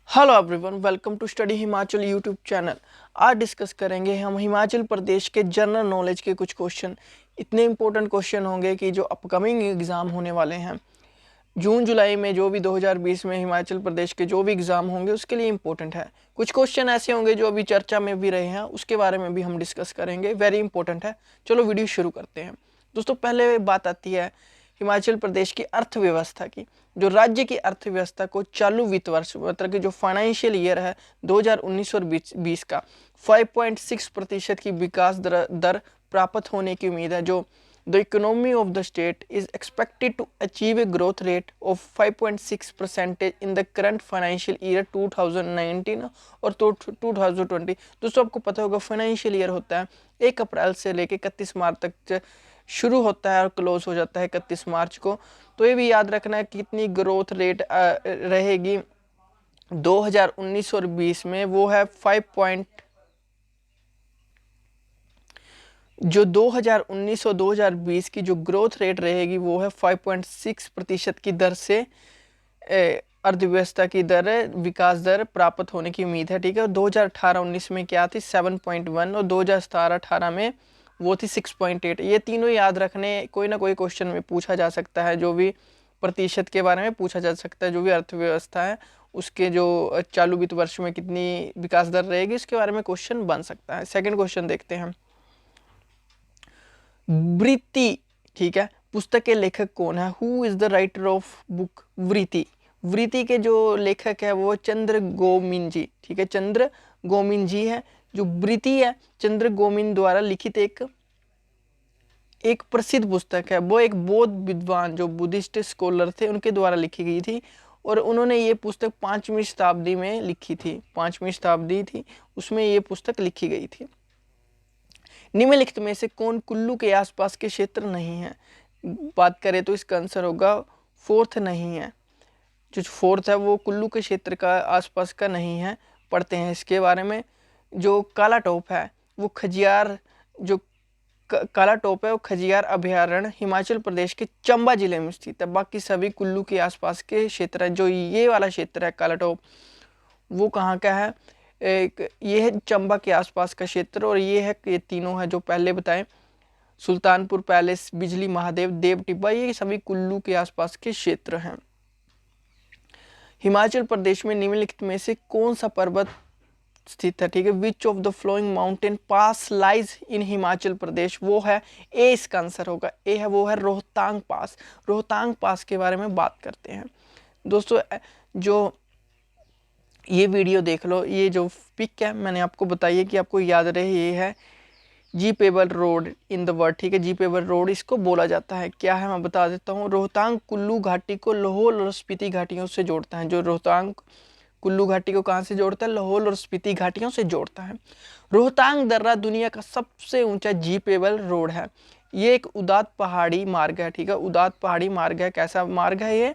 Hello everyone, welcome to study Himachal YouTube channel. आज discuss करेंगे हम हिमाचल प्रदेश के जनरल नॉलेज के कुछ क्वेश्चन। इतने इंपॉर्टेंट क्वेश्चन होंगे कि जो अपकमिंग एग्ज़ाम होने वाले हैं जून जुलाई में, जो भी 2020 में हिमाचल प्रदेश के जो भी एग्ज़ाम होंगे उसके लिए इंपॉर्टेंट है। कुछ क्वेश्चन ऐसे होंगे जो अभी चर्चा में भी रहे हैं, उसके बारे में भी हम डिस्कस करेंगे। वेरी इंपॉर्टेंट है। चलो वीडियो शुरू करते हैं। दोस्तों, पहले बात आती है हिमाचल प्रदेश की अर्थव्यवस्था की। जो राज्य की अर्थव्यवस्था को चालू वित्त वर्ष, मतलब कि जो फाइनेंशियल ईयर है 2019 और 20 का 5.6% की विकास दर प्राप्त होने की उम्मीद है। जो the economy of the state is expected to achieve a growth rate of 5.6% in the current financial year 2019 और 2020। दोस्तों, आपको पता होगा फाइनेंशियल ईयर होता है 1 अप्रैल से लेकर 31 मार्च तक शुरू होता है और क्लोज हो जाता है 31 मार्च को। तो ये भी याद रखना है कि कितनी ग्रोथ रेट रहेगी 2019 और 20 में। वो है 5 जो 2019 और 2020 की जो ग्रोथ रेट रहेगी वो है 5.6% की दर से अर्थव्यवस्था की दर, विकास दर प्राप्त होने की उम्मीद है। ठीक है, 2018-19 में क्या थी 7.1 और 2017-18 में वो थी 6.8। ये तीनों याद रखने, कोई ना कोई क्वेश्चन में पूछा जा सकता है। जो भी प्रतिशत के बारे में पूछा जा सकता है, जो भी अर्थव्यवस्था है उसके जो चालू वित्त वर्ष में कितनी विकास दर रहेगी इसके बारे में क्वेश्चन बन सकता है। सेकंड क्वेश्चन देखते हैं। वृत्ति, ठीक है, पुस्तक के लेखक कौन है? Who is the writer of book वृत्ति? वृत्ति के जो लेखक है वो चंद्र गोमिन जी। ठीक है, चंद्र गोमिन जी है। जो वृत्ति है चंद्र गोमिन द्वारा लिखित एक प्रसिद्ध पुस्तक है। वो एक बौद्ध विद्वान, जो बुद्धिस्ट स्कॉलर थे, उनके द्वारा लिखी गई थी। और उन्होंने ये पुस्तक 5वीं शताब्दी में लिखी थी। 5वीं शताब्दी थी उसमें ये पुस्तक लिखी गई थी। निम्नलिखित में से कौन कुल्लू के आसपास के क्षेत्र नहीं है? बात करें तो इसका आंसर होगा फोर्थ नहीं है। जो फोर्थ है वो कुल्लू के क्षेत्र का आसपास का नहीं है। पढ़ते हैं इसके बारे में। जो काला टोप है वो खजियार, जो काला टोप है वो खजियार अभयारण्य हिमाचल प्रदेश के चंबा जिले में स्थित है। बाकी सभी कुल्लू के आसपास के क्षेत्र है। जो ये वाला क्षेत्र है काला टोप, वो कहाँ का है? ये है चंबा के आसपास का क्षेत्र। और ये तीनों है जो पहले बताएं, सुल्तानपुर पैलेस, बिजली महादेव, देव टिब्बा, ये सभी कुल्लू के आसपास के क्षेत्र हैं। हिमाचल प्रदेश में निम्नलिखित में से कौन सा पर्वत स्थित है? ठीक है, which of the following mountain pass lies in Himachal Pradesh? वो है ए, इसका आंसर होगा ए है, वो है रोहतांग पास। रोहतांग पास के बारे में बात करते हैं। दोस्तों, जो ये वीडियो देख लो, ये जो पिक है मैंने आपको बताइए कि आपको याद रहे, ये है jeepable road in the world. ठीक है, जीपेबल रोड इसको बोला जाता है। क्या है मैं बता देता हूँ। रोहतांग कुल्लू घाटी को लाहौल और स्पीति घाटियों से जोड़ता है। जो रोहतांग कुल्लू घाटी को कहाँ से जोड़ता है? लाहौल और स्पीति घाटियों से जोड़ता है। रोहतांग दर्रा दुनिया का सबसे ऊंचा जीपेबल रोड है। ये एक उदात पहाड़ी मार्ग है। ठीक है, उदात पहाड़ी मार्ग है। कैसा मार्ग है ये?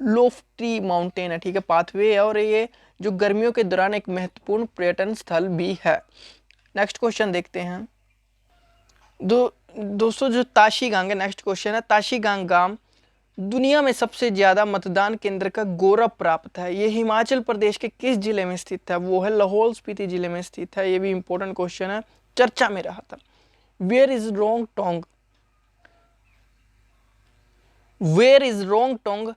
लोफ्टी माउंटेन है। ठीक है, पाथवे है। और ये जो गर्मियों के दौरान एक महत्वपूर्ण पर्यटन स्थल भी है। नेक्स्ट क्वेश्चन देखते हैं। दोस्तों, जो ताशीगांग है, नेक्स्ट क्वेश्चन है, ताशीगांग गांव दुनिया में सबसे ज्यादा मतदान केंद्र का गौरव प्राप्त है। ये हिमाचल प्रदेश के किस जिले में स्थित है? वो है लाहौल स्पीति जिले में स्थित है। ये भी इंपॉर्टेंट क्वेश्चन है, चर्चा में रहा था। Where is Rong Tong? Where is Rong Tong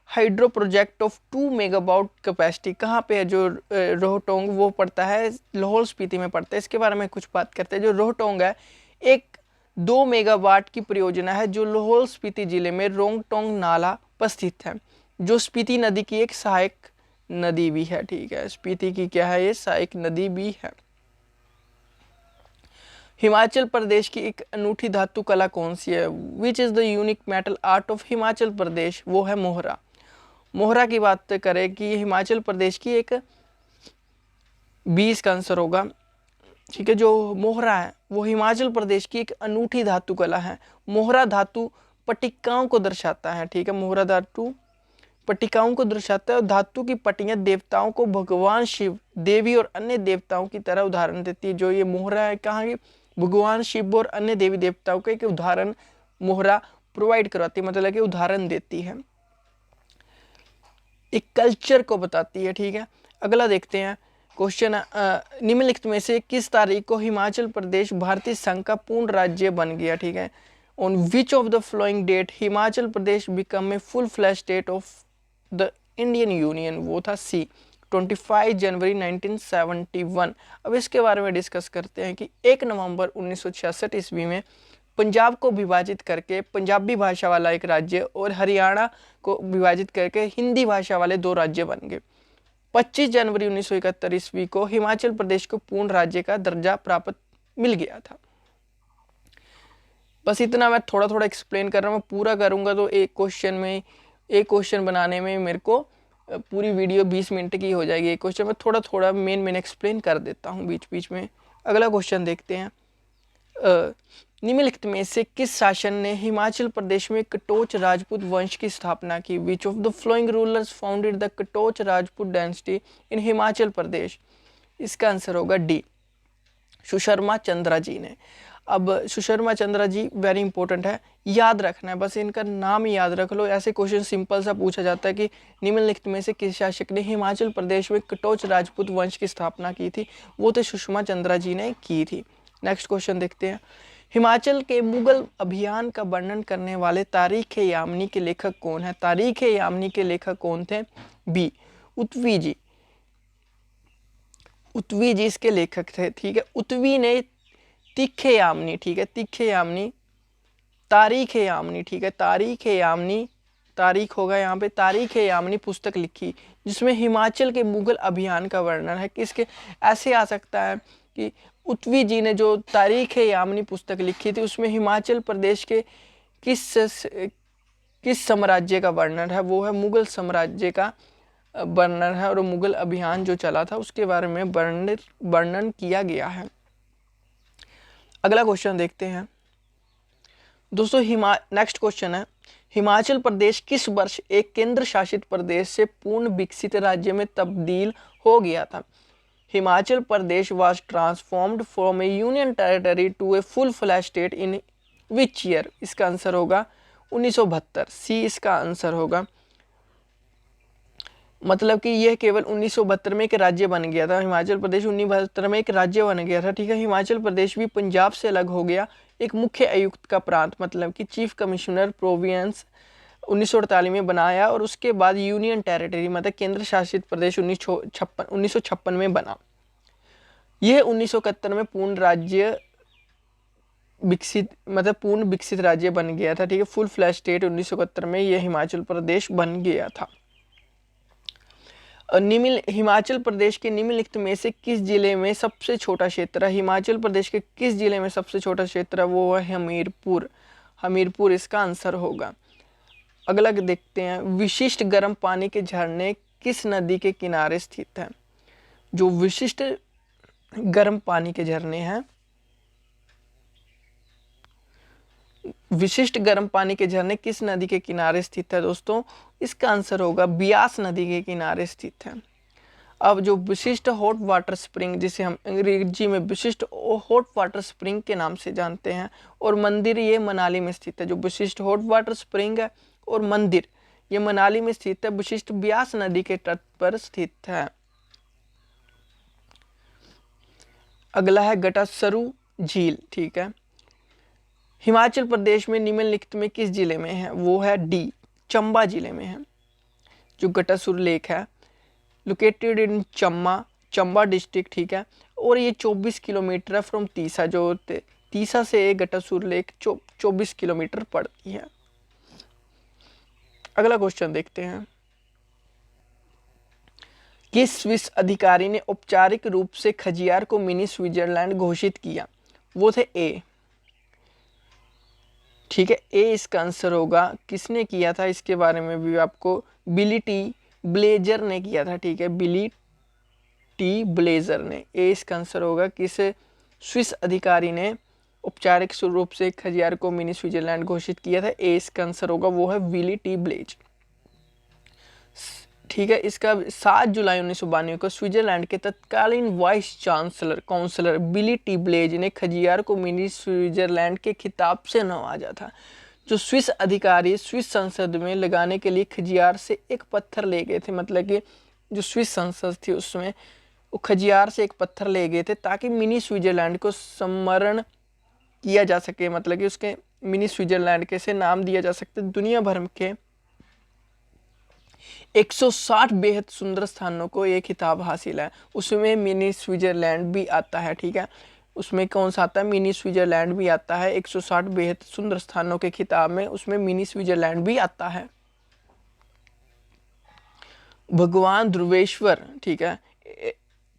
hydro project of 2 megawatt capacity? कहाँ पे है जो रोहटोंग? वो पड़ता है लाहौल स्पीति में पड़ता है। इसके बारे में कुछ बात करते हैं। जो रोहटोंग है एक 2 मेगावाट की परियोजना है जो लाहौल स्पीति जिले में रोंगटोंग नाला पर स्थित है, जो स्पीति नदी की एक सहायक नदी भी है। ठीक है, स्पीति की क्या है? ये सहायक नदी भी है। हिमाचल प्रदेश की एक अनूठी धातु कला कौन सी है? Which is the unique metal art of Himachal Pradesh? वो है मोहरा। मोहरा की बात करें कि हिमाचल प्रदेश की एक 20 का आंसर होगा। ठीक है, जो मोहरा है वो हिमाचल प्रदेश की एक अनूठी धातु कला है। मोहरा धातु पट्टिकाओं को दर्शाता है। ठीक है, मोहरा धातु पट्टिकाओं को दर्शाता है। और धातु की पट्टियां देवताओं को भगवान शिव, देवी और अन्य देवताओं की तरह उदाहरण देती है। जो ये मोहरा है कहाँ की? भगवान शिव और अन्य देवी देवताओं का एक उदाहरण मोहरा प्रोवाइड करवाती है, मतलब कि उदाहरण देती है। एक कल्चर को बताती है, ठीक है। अगला देखते हैं क्वेश्चन, निम्नलिखित में से किस तारीख को हिमाचल प्रदेश भारतीय संघ का पूर्ण राज्य बन गया, ठीक है। On which of the flowing date Himachal Pradesh become a full flash state of the Indian union, वो था सी 25 जनवरी 1971। अब इसके बारे में डिस्कस करते हैं कि 1 नवंबर 1966 ईस्वी में पंजाब को विभाजित करके पंजाबी भाषा वाला एक राज्य और हरियाणा को विभाजित करके हिंदी भाषा वाले 2 राज्य बन गए। 25 जनवरी 1971 ईस्वी को हिमाचल प्रदेश को पूर्ण राज्य का दर्जा प्राप्त मिल गया था। बस इतना मैं थोड़ा थोड़ा एक्सप्लेन कर रहा हूँ, मैं पूरा करूँगा तो एक क्वेश्चन बनाने में मेरे को पूरी वीडियो 20 मिनट की हो जाएगी। एक क्वेश्चन में थोड़ा थोड़ा मेन एक्सप्लेन कर देता हूँ बीच बीच में। अगला क्वेश्चन देखते हैं, निम्नलिखित में से किस शासन ने हिमाचल प्रदेश में कटोच राजपूत वंश की स्थापना की? Which of the following rulers founded the Katoch Rajput dynasty in Himachal Pradesh? इसका आंसर होगा डी, सुशर्मा चंद्रा जी ने। अब सुशर्मा चंद्रा जी वेरी इंपॉर्टेंट है, याद रखना है, बस इनका नाम ही याद रख लो। ऐसे क्वेश्चन सिंपल सा पूछा जाता है कि निम्नलिखित में से किस शासक ने हिमाचल प्रदेश में कटोच राजपूत वंश की स्थापना की थी? वो तो सुषमा चंद्रा जी ने की थी। नेक्स्ट क्वेश्चन देखते हैं, हिमाचल के मुगल अभियान का वर्णन करने वाले तारीख-ए-यामनी के लेखक कौन है? तारीख-ए-यामनी के लेखक कौन थे? बी, उतवी जी। उतवी जी इसके लेखक थे, ठीक है। उतवी ने तीखे-यामनी, ठीक है, तीखे-यामनी, तारीख-ए-यामनी, ठीक है, तारीख-ए-यामनी, तारीख होगा यहाँ पे, तारीख-ए-यामनी पुस्तक लिखी जिसमें हिमाचल के मुगल अभियान का वर्णन है। किसके? ऐसे आ सकता है कि उतवी जी ने जो तारीख-ए-यामनी पुस्तक लिखी थी उसमें हिमाचल प्रदेश के किस साम्राज्य का वर्णन है? वो है मुगल साम्राज्य का वर्णन है और मुगल अभियान जो चला था उसके बारे में वर्णन किया गया है। अगला क्वेश्चन देखते हैं दोस्तों, नेक्स्ट क्वेश्चन है, हिमाचल प्रदेश किस वर्ष एक केंद्र शासित प्रदेश से पूर्ण विकसित राज्य में तब्दील हो गया था? Himachal Pradesh was transformed from a union territory to a full fledged state in which year? इसका आंसर होगा 1972, सी इसका आंसर होगा। मतलब कि यह केवल 1972 में एक राज्य बन गया था। हिमाचल प्रदेश 1972 में एक राज्य बन गया था, ठीक है। हिमाचल प्रदेश भी पंजाब से अलग हो गया, एक मुख्य आयुक्त का प्रांत मतलब कि चीफ कमिश्नर प्रोविंस 1948 में बनाया और उसके बाद यूनियन टेरिटरी मतलब केंद्र शासित प्रदेश 1956 में बना। यह 1971 में पूर्ण विकसित राज्य बन गया था, ठीक है। फुल फ्लैश स्टेट 1971 में यह हिमाचल प्रदेश बन गया था। हिमाचल प्रदेश के निम्नलिखित में से किस जिले में सबसे छोटा क्षेत्र है? हिमाचल प्रदेश के किस जिले में सबसे छोटा क्षेत्र है? वो है हमीरपुर। हमीरपुर इसका आंसर होगा। अगला देखते हैं, विशिष्ट गर्म पानी के झरने किस नदी के किनारे स्थित हैं? जो विशिष्ट गर्म पानी के झरने हैं, विशिष्ट गर्म पानी के झरने किस नदी के किनारे स्थित है दोस्तों? इसका आंसर होगा ब्यास नदी के किनारे स्थित है। अब जो विशिष्ट हॉट वाटर स्प्रिंग, जिसे हम अंग्रेजी में विशिष्ट हॉट वाटर स्प्रिंग के नाम से जानते हैं, और मंदिर ये मनाली में स्थित है। जो विशिष्ट हॉट वाटर स्प्रिंग है और मंदिर ये मनाली में स्थित है, विशिष्ट ब्यास नदी के तट पर स्थित है। अगला है गटासरू झील, ठीक है। हिमाचल प्रदेश में निम्नलिखित में किस जिले में है? वो है डी, चंबा जिले में है। जो गटासुर लेक है लोकेटेड इन चंबा डिस्ट्रिक्ट, ठीक है। और ये 24 किलोमीटर है फ्रॉम तीसा। जो तीसा से गटासुर लेक 24 किलोमीटर पड़ती है। अगला क्वेश्चन देखते हैं, किस स्विस अधिकारी ने औपचारिक रूप से खजियार को मिनी स्विट्जरलैंड घोषित किया? वो थे ए, ठीक है, ए इसका आंसर होगा। किसने किया था इसके बारे में भी आपको बिली टी ब्लेजर ने किया था, ठीक है, बिली टी ब्लेजर ने। ए इसका आंसर होगा। किस स्विस अधिकारी ने औपचारिक रूप से खजियार को मिनी स्विट्जरलैंड घोषित किया था? ए इसका आंसर होगा, वो है विली टी ब्लेज, ठीक है। इसका 7 जुलाई 1992 को स्विट्जरलैंड के तत्कालीन वाइस काउंसलर बिली टी ब्लेज ने खजियार को मिनी स्विट्जरलैंड के खिताब से नवाजा था। जो स्विस अधिकारी स्विस संसद में लगाने के लिए खजियार से एक पत्थर ले गए थे, मतलब कि जो स्विस संसद थी उसमें वो खजियार से एक पत्थर ले गए थे ताकि मिनी स्विट्जरलैंड को सम्मरण किया जा सके, मतलब कि उसके मिनी स्विट्जरलैंड के से नाम दिया जा सकते। दुनिया भर के 160 बेहद सुंदर स्थानों को ये खिताब हासिल है, उसमें मिनी स्विट्जरलैंड भी आता है। ठीक है, उसमें कौन सा आता है? मिनी स्विट्जरलैंड भी आता है। 160 बेहद सुंदर स्थानों के खिताब में उसमें मिनी स्विट्जरलैंड भी आता है। भगवान ध्रुवेश्वर, ठीक है,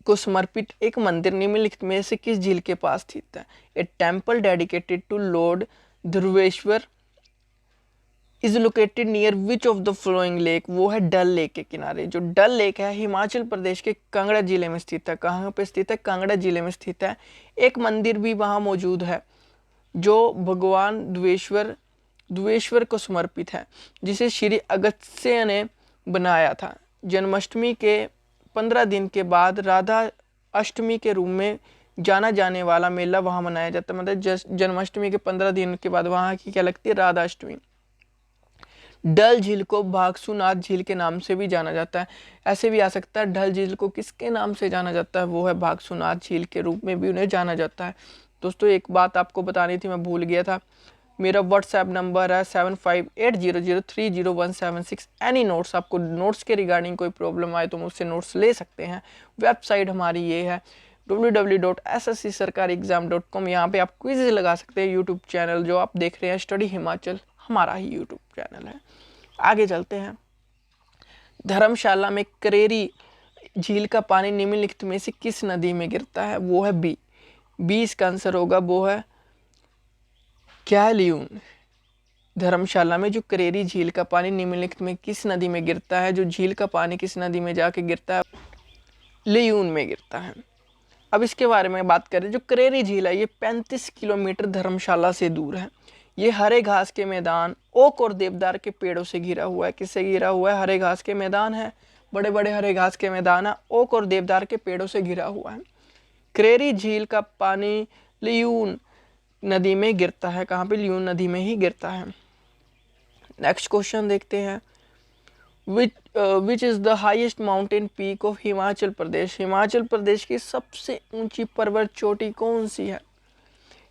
को समर्पित एक मंदिर निम्नलिखित में से किस झील के पास स्थित है? A temple dedicated to lord Dhruveshwar is located near which of the following lake? वो है डल लेक के किनारे। जो डल लेक है हिमाचल प्रदेश के कांगड़ा जिले में स्थित है। कहाँ पे स्थित है? कांगड़ा जिले में स्थित है। एक मंदिर भी वहाँ मौजूद है जो भगवान ध्रुवेश्वर को समर्पित है, जिसे श्री अगस्त्य ने बनाया था। जन्माष्टमी के 15 दिन के बाद राधा अष्टमी के रूप में जाना जाने वाला मेला वहाँ मनाया जाता है। मतलब जन्माष्टमी के 15 दिन के बाद वहाँ की क्या लगती है? राधा अष्टमी। डल झील को भागसूनाथ झील के नाम से भी जाना जाता है। ऐसे भी आ सकता है डल झील को किसके नाम से जाना जाता है? वो है भागसूनाथ झील के रूप में भी उन्हें जाना जाता है। दोस्तों एक बात आपको बतानी थी, मैं भूल गया था। मेरा व्हाट्सएप नंबर है 7580030176। एनी नोट्स, आपको नोट्स के रिगार्डिंग कोई प्रॉब्लम आए तो मुझसे नोट्स ले सकते हैं। वेबसाइट हमारी ये है www.sscsarkariexam.com। यहाँ पे आप क्विज लगा सकते हैं। यूट्यूब चैनल जो आप देख रहे हैं स्टडी हिमाचल हमारा ही यूट्यूब चैनल है। आगे चलते हैं। धर्मशाला में करेरी झील का पानी निम्नलिखित में से किस नदी में गिरता है? वो है बी इसका आंसर होगा, वो है क्याल्यून। धर्मशाला में जो करेरी झील का पानी निम्नलिखित में किस नदी में गिरता है? जो झील का पानी किस नदी में जाके गिरता है? लियून में गिरता है। अब इसके बारे में बात करें, जो करेरी झील है ये 35 किलोमीटर धर्मशाला से दूर है। ये हरे घास के मैदान, ओक और देवदार के पेड़ों से घिरा हुआ है। किससे घिरा हुआ है? हरे घास के मैदान है, बड़े बड़े हरे घास के मैदान है, ओक और देवदार के पेड़ों से घिरा हुआ है। करेरी झील का पानी लियून नदी में गिरता है। कहाँ पे? लियून नदी में ही गिरता है। नेक्स्ट क्वेश्चन देखते हैं। Which is the highest mountain peak of Himachal Pradesh? Himachal Pradesh की सबसे ऊंची पर्वत चोटी कौन सी है?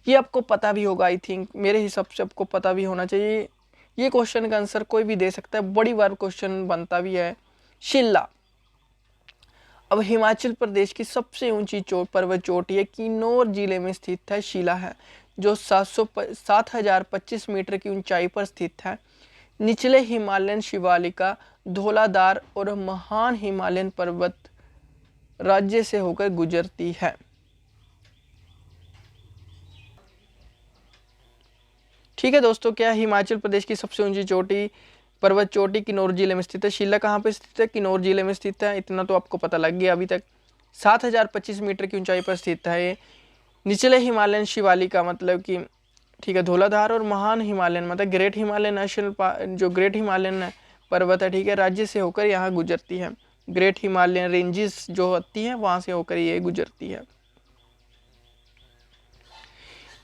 ये आपको पता भी होगा, आई थिंक, मेरे हिसाब से आपको पता भी होना चाहिए। ये क्वेश्चन का आंसर कोई भी दे सकता है, बड़ी बार क्वेश्चन बनता भी है। शिल्ला। अब हिमाचल प्रदेश की सबसे ऊंची पर्वत चोटी है किन्नौर जिले में स्थित है, शिला है, जो 7025 मीटर की ऊंचाई पर स्थित है। निचले हिमालयन शिवालिका, धौलाधार और महान हिमालयन पर्वत राज्य से होकर गुजरती है। ठीक है दोस्तों, क्या हिमाचल प्रदेश की सबसे ऊंची चोटी पर्वत चोटी किन्नौर जिले में स्थित है? शिला कहाँ पे स्थित है? किन्नौर जिले में स्थित है। इतना तो आपको पता लग गया अभी तक। 7025 मीटर की ऊंचाई पर स्थित है ये। निचले हिमालयन शिवालिका मतलब कि, ठीक है, धौलाधार और महान हिमालयन मतलब ग्रेट हिमालयन नेशनल पार्क, जो ग्रेट हिमालयन पर्वत है, ठीक है, राज्य से होकर यहाँ गुजरती है। ग्रेट हिमालयन रेंजेस जो होती हैं वहाँ से होकर ये गुजरती है।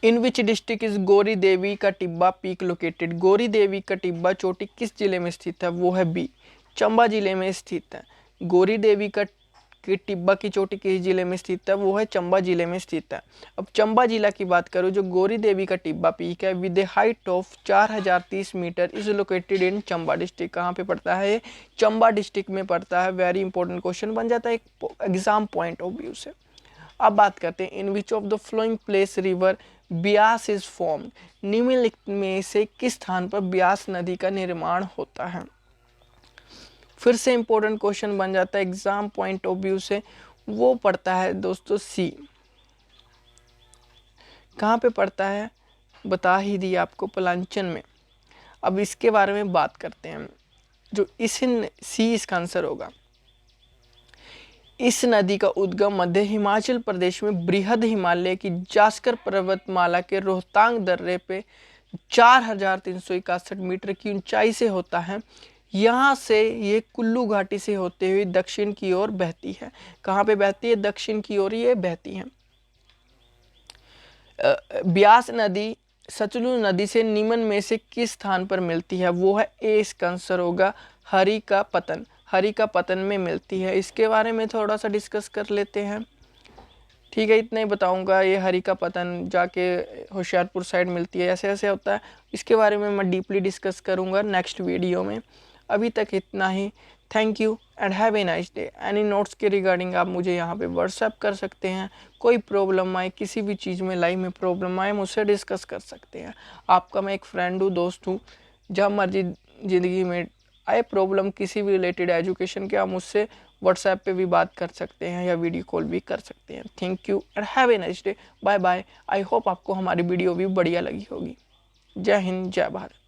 इन which district is Gauri Devi का टिब्बा पीक लोकेटेड? गौरी देवी का टिब्बा चोटी किस जिले में स्थित है? वो है बी, चंबा जिले में स्थित है। गौरी देवी का टिब्बा की चोटी किस जिले में स्थित है? वो है चंबा जिले में स्थित है। अब चंबा जिला की बात करूँ, जो गौरी देवी का टिब्बा पीक है with a height of 4030 metre is located in Chamba district. कहाँ पे पड़ता है? चंबा डिस्ट्रिक्ट में पड़ता है। वेरी इंपॉर्टेंट क्वेश्चन बन जाता है एक एग्जाम पॉइंट ऑफ व्यू से। अब बात करते हैं, in which of the following place river Beas is form? निम्नलिखित में से किस स्थान पर ब्यास नदी का निर्माण होता है? फिर से इंपॉर्टेंट क्वेश्चन बन जाता है एग्जाम पॉइंट ऑफ व्यू से। वो पड़ता है दोस्तों सी। कहाँ पे पड़ता है? बता ही दिया आपको, पलांचन में। अब इसके बारे में बात करते हैं। जो इस सी इसका आंसर होगा। इस नदी का उद्गम मध्य हिमाचल प्रदेश में बृहद हिमालय की जास्कर पर्वतमाला के रोहतांग दर्रे पे 4361 मीटर की ऊंचाई से होता है। यहाँ से ये कुल्लू घाटी से होते हुए दक्षिण की ओर बहती है। कहाँ पे बहती है? दक्षिण की ओर ये बहती है। ब्यास नदी सतलुज नदी से निम्न में से किस स्थान पर मिलती है? वो है ए, इसका आंसर होगा हरि का पतन। हरि का पतन में मिलती है। इसके बारे में थोड़ा सा डिस्कस कर लेते हैं। ठीक है, इतना ही बताऊंगा। ये हरि का पतन जाके होशियारपुर साइड मिलती है, ऐसे ऐसे होता है। इसके बारे में मैं डीपली डिस्कस करूंगा नेक्स्ट वीडियो में। अभी तक इतना ही। Thank you and have a nice day. Any notes के रिगार्डिंग आप मुझे यहाँ पे व्हाट्सएप कर सकते हैं। कोई प्रॉब्लम आए, किसी भी चीज़ में लाइफ में प्रॉब्लम आए, मुझसे डिस्कस कर सकते हैं। आपका मैं एक फ्रेंड हूँ, दोस्त हूँ। जब मर्जी ज़िंदगी में आए प्रॉब्लम किसी भी रिलेटेड एजुकेशन के, आप मुझसे व्हाट्सएप पे भी बात कर सकते हैं या वीडियो कॉल भी कर सकते हैं। Thank you and have a nice day. Bye bye. I hope आपको हमारी वीडियो भी बढ़िया लगी होगी। जय हिंद, जय भारत।